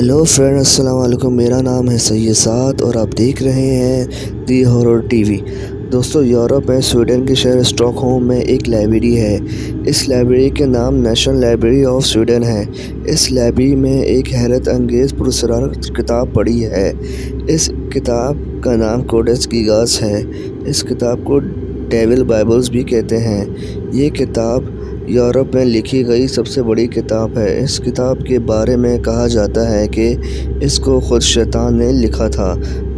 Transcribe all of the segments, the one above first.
Hello friend, अस्सलाम वालेकुम। मेरा नाम है सैयद साद और आप देख रहे हैं दी हॉरर टीवी। दोस्तों, यूरोप में स्वीडन के शहर स्टॉकहोम में एक लाइब्रेरी है। इस लाइब्रेरी के नाम नेशनल लाइब्रेरी ऑफ स्वीडन है। इस लाइब्रेरी में एक हैरत अंगेज़ पुरस्कार किताब पड़ी है। इस किताब का नाम कोडेक्स गीगास है। इस किताब को डेविल बाइबल्स भी कहते हैं। ये किताब यूरोप में लिखी गई सबसे बड़ी किताब है। इस किताब के बारे में कहा जाता है कि इसको खुद शैतान ने लिखा था।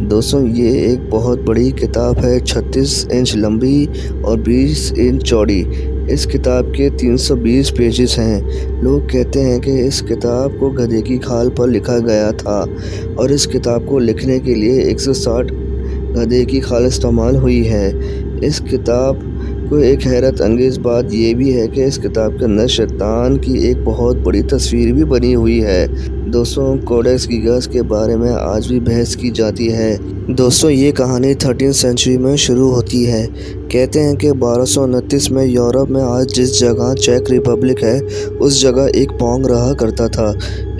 दोस्तों, ये एक बहुत बड़ी किताब है, 36 इंच लंबी और 20 इंच चौड़ी। इस किताब के 320 पेजेस हैं। लोग कहते हैं कि इस किताब को गधे की खाल पर लिखा गया था और इस किताब को लिखने के लिए 160 गधे की खाल इस्तेमाल हुई है। इस किताब को एक हैरत अंगेज़ बात ये भी है कि इस किताब के अंदर शैतान की एक बहुत बड़ी तस्वीर भी बनी हुई है। दोस्तों, कोडेक्स गीगास के बारे में आज भी बहस की जाती है। दोस्तों, ये कहानी 13वीं सेंचुरी में शुरू होती है। कहते हैं कि 1229 में यूरोप में आज जिस जगह चेक रिपब्लिक है, उस जगह एक मोंग रहा करता था।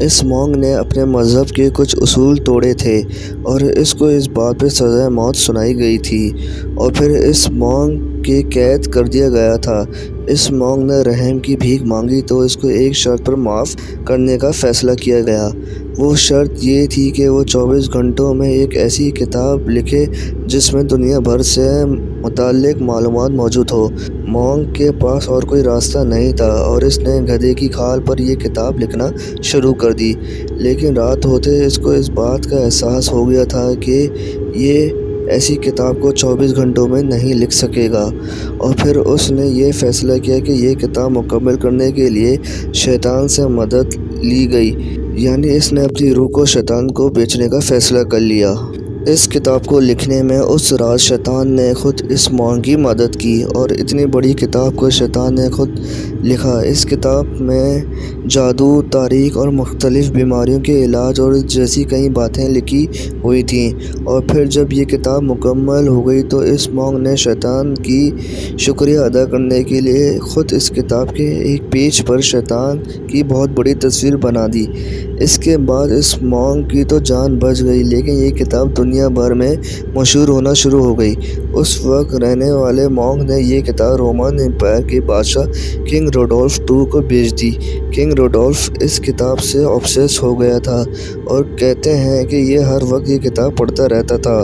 इस मोंग ने अपने मज़हब के कुछ उसूल तोड़े थे और इसको इस बात पर सज़ाए मौत सुनाई गई थी और फिर इस मोंग के कैद कर दिया गया था। इस मोंग ने रहम की भीख मांगी तो इसको एक शर्त पर माफ़ करने का फ़ैसला किया गया। वो शर्त ये थी कि वो 24 घंटों में एक ऐसी किताब लिखे जिसमें दुनिया भर से मुताल्लिक़ मालूमात मौजूद हो। मोंग के पास और कोई रास्ता नहीं था और इसने गधे की खाल पर यह किताब लिखना शुरू कर दी। लेकिन रात होते इसको इस बात का एहसास हो गया था कि ये ऐसी किताब को 24 घंटों में नहीं लिख सकेगा और फिर उसने ये फ़ैसला किया कि ये किताब मुकम्मल करने के लिए शैतान से मदद ली गई, यानी इसने अपनी रूह को शैतान को बेचने का फ़ैसला कर लिया। इस किताब को लिखने में उस रात शैतान ने खुद इस मोंग की मदद की और इतनी बड़ी किताब को शैतान ने खुद लिखा। इस किताब में जादू, तारीख़ और मुख्तलिफ़ बीमारियों के इलाज और जैसी कई बातें लिखी हुई थीं। और फिर जब ये किताब मुकम्मल हो गई तो इस मोंग ने शैतान की शुक्रिया अदा करने के लिए खुद इस किताब के एक पेज पर शैतान की बहुत बड़ी तस्वीर बना दी। इसके बाद इस मोंग की तो जान बच गई, लेकिन ये किताब दुनिया भर में मशहूर होना शुरू हो गई। उस वक्त रहने वाले मोंग ने यह किताब रोमन एम्पायर के बादशाह किंग रुडोल्फ II को भेज दी। किंग रुडोल्फ इस किताब से ऑब्सेस हो गया था और कहते हैं कि ये हर वक्त ये किताब पढ़ता रहता था।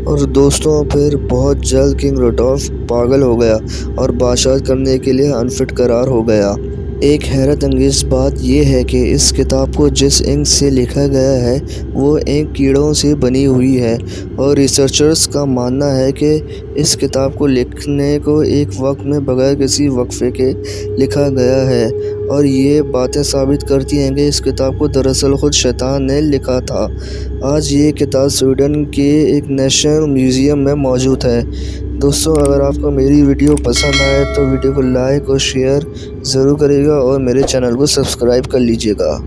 और दोस्तों, फिर बहुत जल्द किंग रुडोल्फ पागल हो गया और बादशाह करने के लिए अनफिट करार हो गया। एक हैरत अंगेज़ बात यह है कि इस किताब को जिस इंक से लिखा गया है वो इंक कीड़ों से बनी हुई है और रिसर्चर्स का मानना है कि इस किताब को लिखने को एक वक्त में बगैर किसी वक्फे के लिखा गया है। और ये बातें साबित करती हैं कि इस किताब को दरअसल खुद शैतान ने लिखा था। आज ये किताब स्वीडन के एक नेशनल म्यूज़ियम में मौजूद है। दोस्तों, अगर आपको मेरी वीडियो पसंद आए तो वीडियो को लाइक और शेयर ज़रूर करिएगा और मेरे चैनल को सब्सक्राइब कर लीजिएगा।